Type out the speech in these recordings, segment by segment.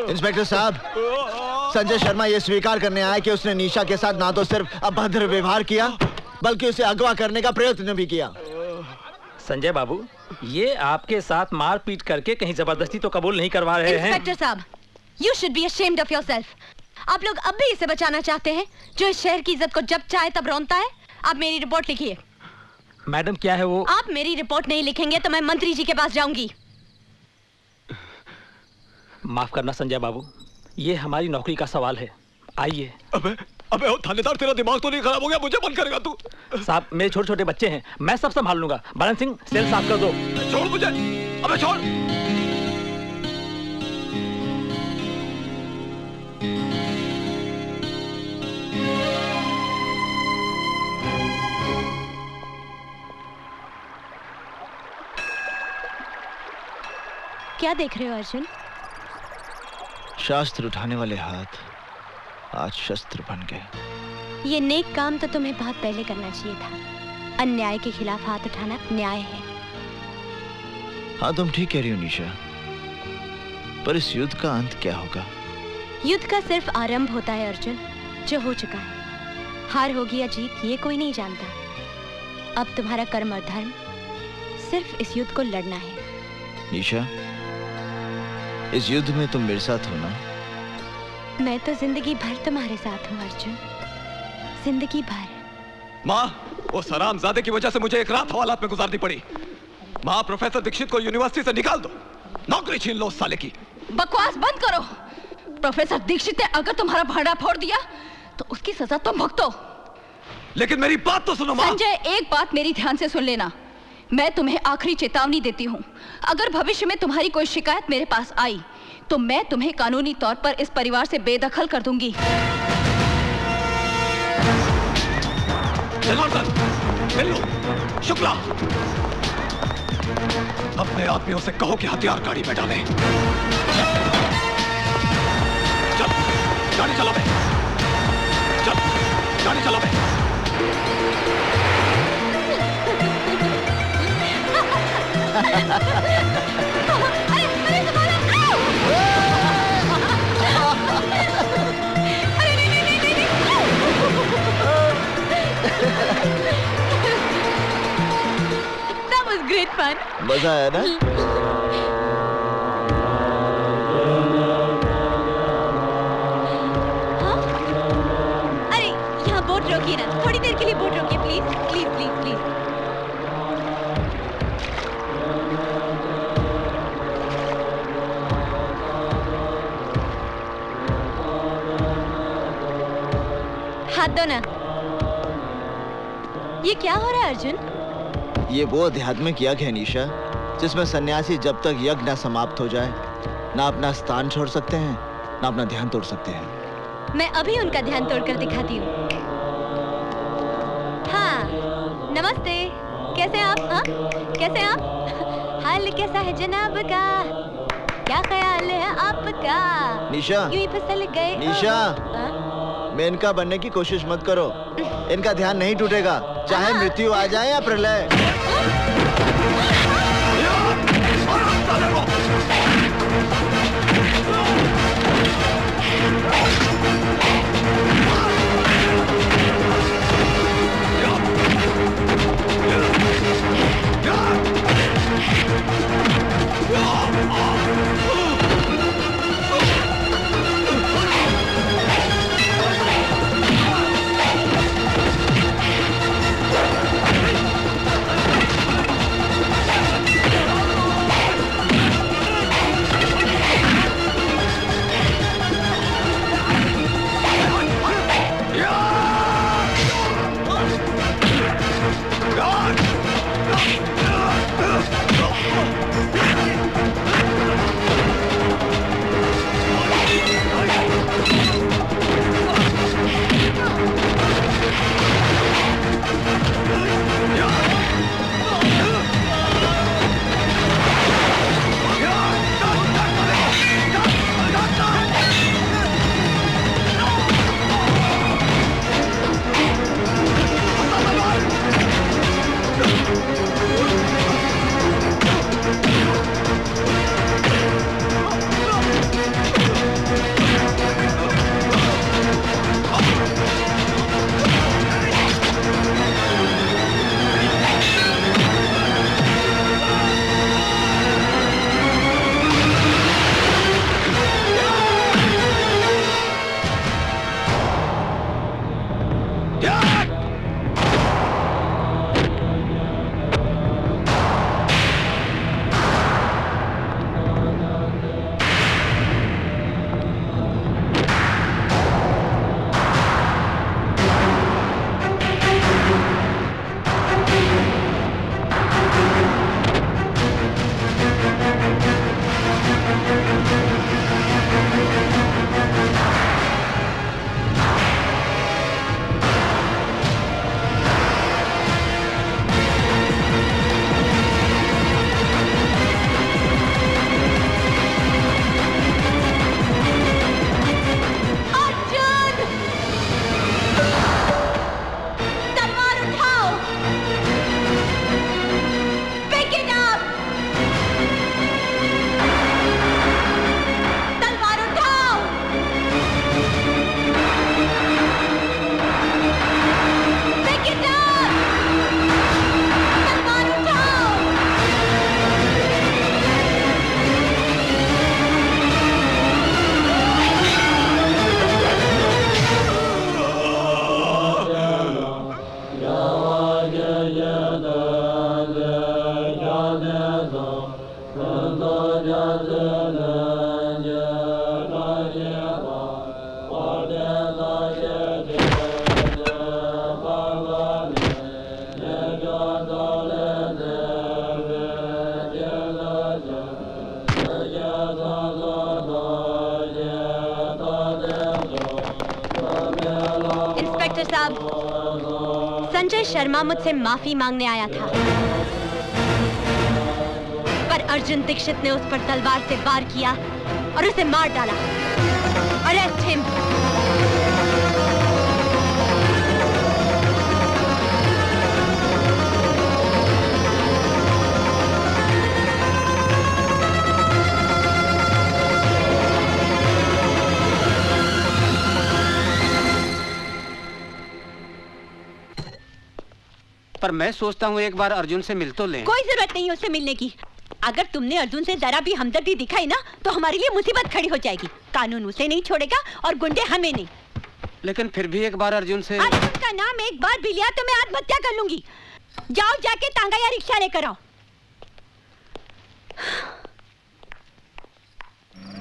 Inspector साहब, संजय शर्मा ये स्वीकार करने आया कि उसने निशा के साथ ना तो सिर्फ अभद्र व्यवहार किया बल्कि उसे अगवा करने का प्रयत्न भी किया। संजय बाबू, ये आपके साथ मारपीट करके कहीं जबरदस्ती तो कबूल नहीं करवा रहे हैं। इंस्पेक्टर साहब, you should be ashamed of yourself. आप लोग अब भी इसे बचाना चाहते हैं जो इस शहर की इज्जत को जब चाहे तब रौंदता है। आप मेरी रिपोर्ट लिखिए। मैडम क्या है वो? आप मेरी रिपोर्ट नहीं लिखेंगे तो मैं मंत्री जी के पास जाऊंगी। माफ करना संजय बाबू, ये हमारी नौकरी का सवाल है। आइए। अबे थानेदार, तेरा दिमाग तो नहीं खराब हो गया? मुझे बंद करेगा तू? साहब, मेरे छोटे छोटे बच्चे हैं, मैं सब संभाल लूंगा। बरन सिंह, सेल साफ कर दो। छोड़ मुझे, अबे छोड़। क्या देख रहे हो अर्जुन? शास्त्र उठाने वाले हाथ आज शस्त्र बन गए। ये नेक काम तो तुम्हें बहुत पहले करना चाहिए था। अन्याय के खिलाफ हाथ उठाना न्याय है। हाँ, तुम ठीक कह रही हो निशा, पर इस युद्ध का अंत क्या होगा? युद्ध का सिर्फ आरंभ होता है अर्जुन, जो हो चुका है। हार होगी या जीत ये कोई नहीं जानता। अब तुम्हारा कर्म और धर्म सिर्फ इस युद्ध को लड़ना है। निशा, इस युद्ध में तुम मेरे साथ हो ना? मैं तो जिंदगी भर तुम्हारे साथ हूँ अर्जुन, जिंदगी भर। माँ, वो हरामजादे की वजह से मुझे एक रात हवालात में गुजारनी पड़ी। माँ, प्रोफेसर दीक्षित को यूनिवर्सिटी से निकाल दो, नौकरी छीन लो उस साले की। बकवास बंद करो। प्रोफेसर दीक्षित ने अगर तुम्हारा भांडा फोड़ दिया तो उसकी सजा तुम भुगतो। लेकिन मेरी बात तो सुनो माँ। संजय, एक बात मेरी ध्यान से सुन लेना। मैं तुम्हें आखिरी चेतावनी देती हूँ। अगर भविष्य में तुम्हारी कोई शिकायत मेरे पास आई तो मैं तुम्हें कानूनी तौर पर इस परिवार से बेदखल कर दूंगी। जनार्दन, बिल्लू, शुक्ला, अपने आदमियों से कहो कि हथियार गाड़ी में डालें। चल, गाड़ी चला बे। चल, गाड़ी चला बे। That was great fun. मजा आया ना? हाँ? अरे यहाँ बोट रोकिए ना, थोड़ी देर के लिए बोट रोकिए प्लीज प्लीज प्लीज प्लीज। हाथ दो ना। ये क्या हो रहा है अर्जुन? ये वो आध्यात्मिक यज्ञ है निशा, जिसमें सन्यासी जब तक यज्ञ न समाप्त हो जाए ना अपना स्थान छोड़ सकते हैं ना अपना ध्यान तोड़ सकते हैं। मैं अभी उनका ध्यान तोड़कर दिखाती हूँ। हाँ, नमस्ते, कैसे आप? हाँ, कैसे आप? हाल कैसा है जनाब का? क्या ख्याल है आपका? निशा, यूं ही फिसल गए। निशा, मेनका बनने की कोशिश मत करो। इनका ध्यान नहीं टूटेगा, चाहे मृत्यु आ जाए या प्रलय। इंस्पेक्टर साहब, संजय शर्मा मुझसे माफी मांगने आया था, पर अर्जुन दीक्षित ने उस पर तलवार से वार किया और उसे मार डाला। Arrest him. पर मैं सोचता हूँ एक बार अर्जुन से मिल तो लें। कोई जरूरत नहीं है उससे मिलने की। अगर तुमने अर्जुन से जरा भी हमदर्दी दिखाई ना तो हमारे लिए मुसीबत खड़ी हो जाएगी। कानून उसे नहीं छोड़ेगा और गुंडे हमें नहीं। लेकिन फिर भी एक बार अर्जुन से। अर्जुन का नाम एक बार भी लिया तो मैं आत्महत्या कर लूंगी। जाओ जाके तांगा या रिक्शा लेकर आओ।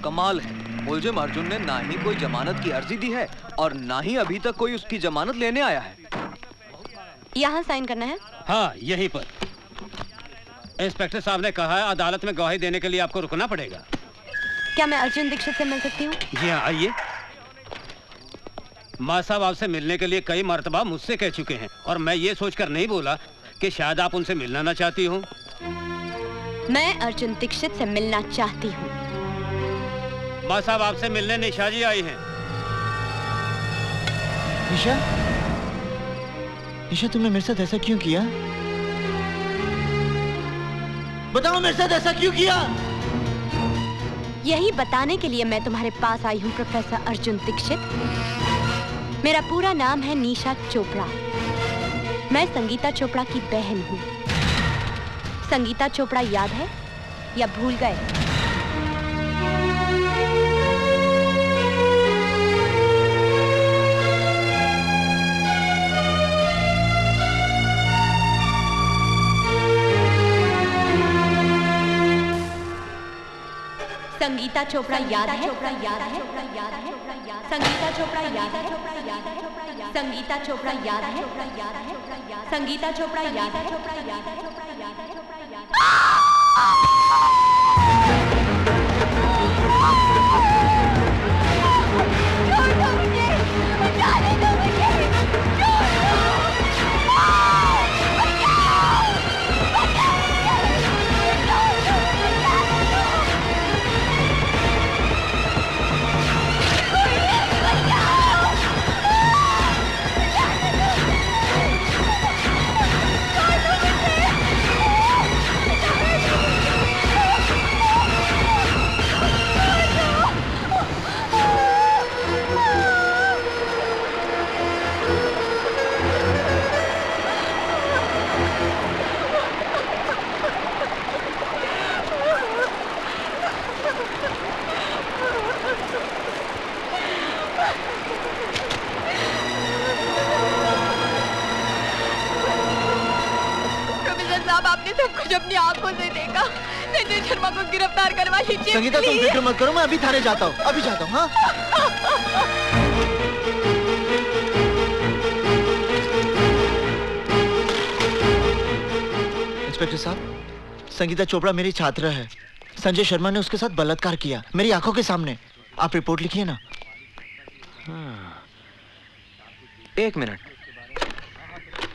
कमाल है, मुलजिम अर्जुन ने ना ही कोई जमानत की अर्जी दी है और ना ही अभी तक कोई उसकी जमानत लेने आया है। यहाँ साइन करना है? हाँ, यहीं पर। इंस्पेक्टर साहब ने कहा है अदालत में गवाही देने के लिए आपको रुकना पड़ेगा। क्या मैं अर्जुन दीक्षित से मिल सकती हूँ? जी हाँ, आइए। माँ साहब आपसे मिलने के लिए कई मर्तबा मुझसे कह चुके हैं और मैं ये सोचकर नहीं बोला कि शायद आप उनसे मिलना ना चाहती हूँ। मैं अर्जुन दीक्षित से मिलना चाहती हूँ। माँ साहब आपसे मिलने निशा जी आई हैं। निशा, निशा तुमने मेरे साथ ऐसा क्यों किया? बताओ मेरे साथ ऐसा क्यों किया? यही बताने के लिए मैं तुम्हारे पास आई हूँ प्रोफेसर अर्जुन दीक्षित। मेरा पूरा नाम है निशा चोपड़ा। मैं संगीता चोपड़ा की बहन हूँ। संगीता चोपड़ा याद है या भूल गए? संगीता चोपड़ा याद है? संगीता चोपड़ा याद है? संगीता चोपड़ा याद है? संगीता चोपड़ा याद है? अपनी आंखों से देखा। संजय शर्मा को गिरफ्तार करवा लीजिए। संगीता तुम फिक्र मत करो, मैं अभी थाने जाता हूँ, अभी जाता हूँ। हाँ? इंस्पेक्टर साहब, संगीता चोपड़ा मेरी छात्रा है। संजय शर्मा ने उसके साथ बलात्कार किया मेरी आंखों के सामने। आप रिपोर्ट लिखिए ना। एक मिनट।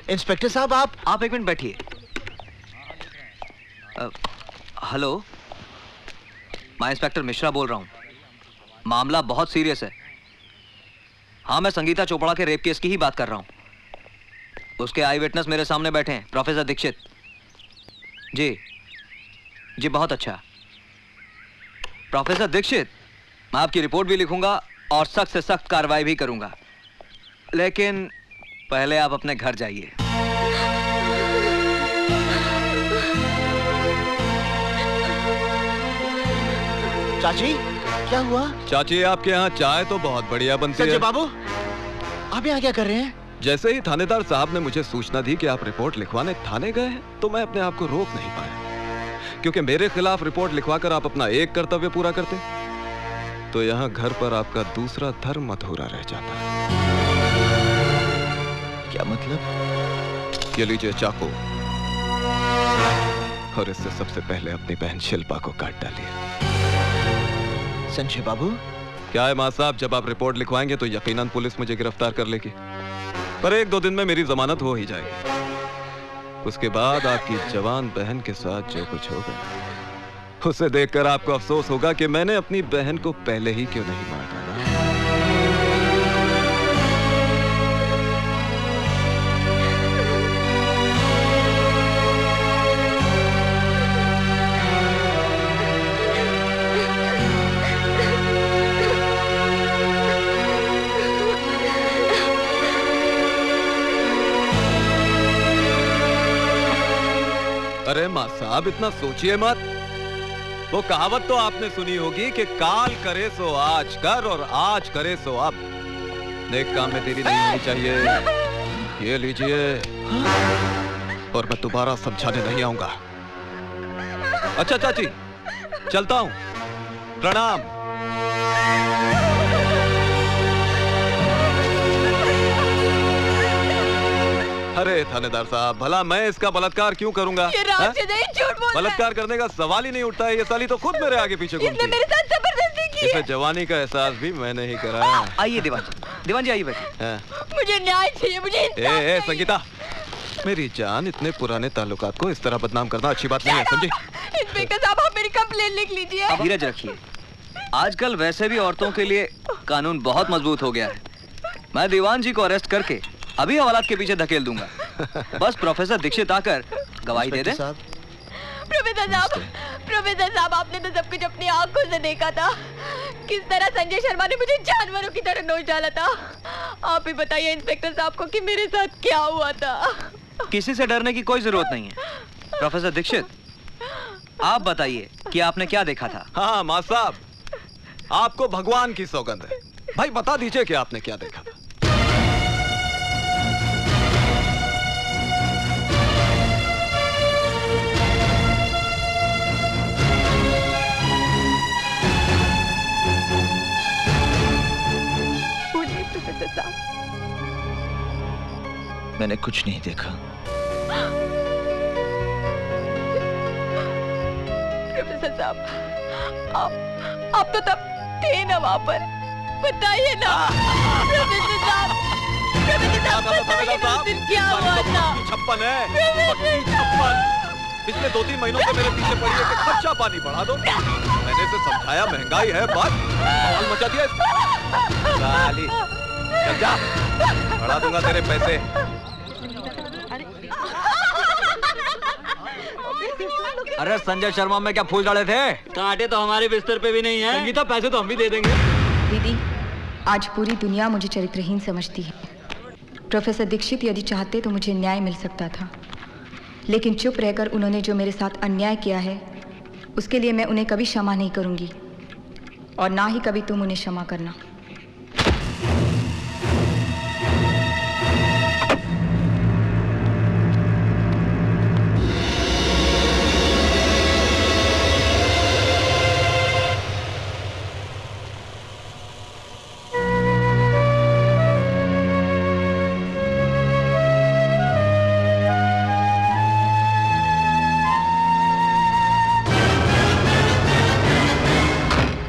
इंस्पेक्टर साहब आप एक मिनट बैठिए। हेलो, मैं इंस्पेक्टर मिश्रा बोल रहा हूँ। मामला बहुत सीरियस है। हाँ, मैं संगीता चोपड़ा के रेप केस की ही बात कर रहा हूँ। उसके आई विटनेस मेरे सामने बैठे हैं, प्रोफेसर दीक्षित। जी बहुत अच्छा। प्रोफेसर दीक्षित, मैं आपकी रिपोर्ट भी लिखूंगा और सख्त से सख्त कार्रवाई भी करूंगा, लेकिन पहले आप अपने घर जाइए। चाची, क्या हुआ? चाची, आपके यहाँ चाय तो बहुत बढ़िया बनती है। संजय बाबू, आप यहाँ क्या कर रहे हैं? जैसे ही थानेदार साहब ने मुझे सूचना दी कि आप रिपोर्ट लिखवाने थाने गए हैं, तो मैं अपने आप को रोक नहीं पाया। क्योंकि मेरे खिलाफ रिपोर्ट लिखवाकर आप अपना एक कर्तव्य पूरा करते तो यहाँ घर पर आपका दूसरा धर्म अधूरा रह जाता। क्या मतलब? ये लीजिए चाकू, और इससे सबसे पहले अपनी बहन शिल्पा को काट डालिए। संजय बाबू, क्या है मां साहब, जब आप रिपोर्ट लिखवाएंगे तो यकीनन पुलिस मुझे गिरफ्तार कर लेगी, पर 1-2 दिन में मेरी जमानत हो ही जाएगी। उसके बाद आपकी जवान बहन के साथ जो कुछ होगा उसे देखकर आपको अफसोस होगा कि मैंने अपनी बहन को पहले ही क्यों नहीं मार डाला। अरे मां साहब, इतना सोचिए मत। वो कहावत तो आपने सुनी होगी कि काल करे सो आज कर और आज करे सो अब। नेक काम में देरी नहीं होनी चाहिए। ये लीजिए, और मैं दोबारा समझाने नहीं आऊंगा। अच्छा चाची, चलता हूं। प्रणाम। अरे थानेदार साहब, भला मैं इसका बलात्कार क्यों करूंगा? ये राज से नहीं, झूठ बोल रहा है। बलात्कार करने का सवाल ही नहीं उठता है। ये साली तो खुद मेरे आगे पीछे घूमती इसने है। मेरे साथ जबरदस्ती की है। इसे जवानी का एहसास भी मैंने ही कराया। आइए दीवान जी आइए बैठिए। हाँ। मुझे न्याय चाहिए, मुझे इंसाफ चाहिए। संगीता, मेरी जान, इतने पुराने ताल्लुकात को इस तरह बदनाम करना अच्छी बात नहीं है, समझी? इंस्पेक्टर साहब, आप मेरी कंप्लेंट लिख लीजिए। आप धीरज रखिए। आजकल वैसे भी औरतों के लिए कानून बहुत मजबूत हो गया है। मैं दीवान जी को अरेस्ट करके अभी हवालात के पीछे धकेल दूंगा। बस प्रोफेसर दीक्षित आकर गवाही दे दे। प्रोफेसर साहब, आपने तो सब कुछ अपनी आंखों से देखा था। किस तरह संजय शर्मा ने मुझे जानवरों की तरह नोच डाला था। आप ही बताइए इंस्पेक्टर साहब को कि मेरे साथ क्या हुआ था। किसी से डरने की कोई जरूरत नहीं है। प्रोफेसर दीक्षित, आप बताइए कि आपने क्या देखा था? हाँ मां साहब, आपको भगवान की सौगंध है। भाई बता दीजिए कि आपने क्या देखा था। मैंने कुछ नहीं देखा। प्रोफेसर साहब, आप तो तब थे ना वहाँ पर, बताइए ना। प्रोफेसर साहब, बताइए ना उस दिन क्या हुआ था। 56 है, 56। पिछले 2-3 महीनों से मेरे पीछे पड़ी है कि खर्चा पानी बढ़ा दो। मैंने इसे समझाया महंगाई है, बस माहौल मचा दिया साली। चल जा, बढ़ा दूंगा तेरे पैसे। अरे संजय शर्मा में क्या फूल डाले थे? कांटे तो हमारे बिस्तर पे भी नहीं है। संगीता, पैसे तो हम भी दे देंगे। दीदी, आज पूरी दुनिया मुझे चरित्रहीन समझती है। प्रोफेसर दीक्षित यदि चाहते तो मुझे न्याय मिल सकता था, लेकिन चुप रहकर उन्होंने जो मेरे साथ अन्याय किया है उसके लिए मैं उन्हें कभी क्षमा नहीं करूंगी, और ना ही कभी तुम उन्हें क्षमा करना।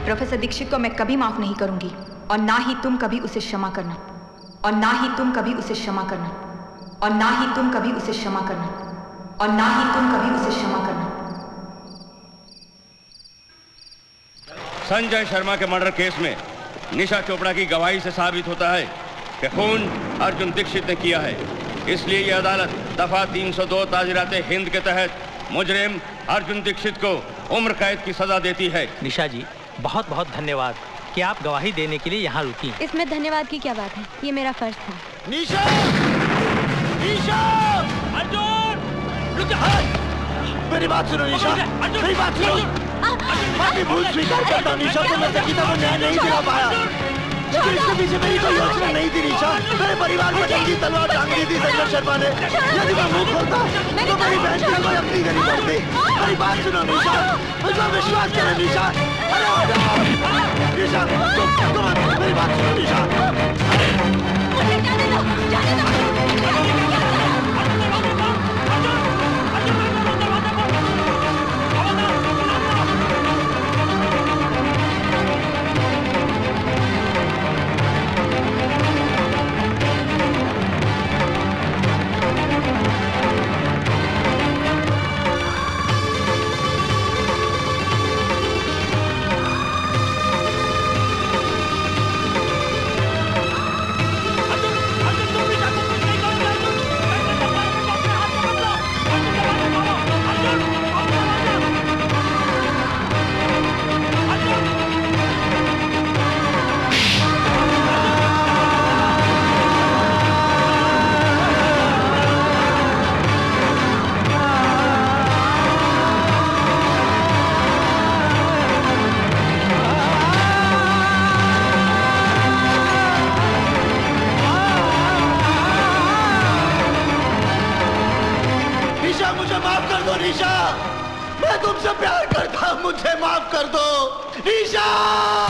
प्रोफेसर दीक्षित को मैं कभी माफ नहीं करूंगी, और ना ही तुम कभी उसे क्षमा करना, और ना ही तुम कभी उसे क्षमा करना, और ना ही तुम कभी उसे क्षमा करना, और ना ही तुम कभी उसे क्षमा करना। संजय शर्मा के मर्डर केस में निशा चोपड़ा की गवाही से साबित होता है कि खून अर्जुन दीक्षित ने किया है। इसलिए यह अदालत दफा 302 ताजीराते हिंद के तहत मुजरिम अर्जुन दीक्षित को उम्र कैद की सजा देती है। निशा जी, बहुत बहुत धन्यवाद कि आप गवाही देने के लिए यहाँ रुकी। इसमें धन्यवाद की क्या बात है, ये मेरा फर्ज था। निशा! निशा! अर्जुन! रुक जा! मेरी बात सुनो निशा, मेरी बात सुनो। मैं अपनी भूल स्वीकार करता हूँ निशा, तो मैं संगीता को न्याय नहीं दिला पाया, लेकिन इसके पीछे मेरी कोई योजना नहीं थी निशा। मेरे परिवार में तलवार टांग दी थी संजय शर्मा ने। यदि मैं मुंह खोलता तो मेरी बहन की कोई अपनी गरीब जल्दी मेरी बात सुनो निशा, मुझ पर विश्वास करो निशा। अरे निशा तुम मेरी बात सुनो निशा। मुझे जाने दो, जाने दो। निशा, मैं तुमसे प्यार करता हूं, मुझे माफ कर दो निशा।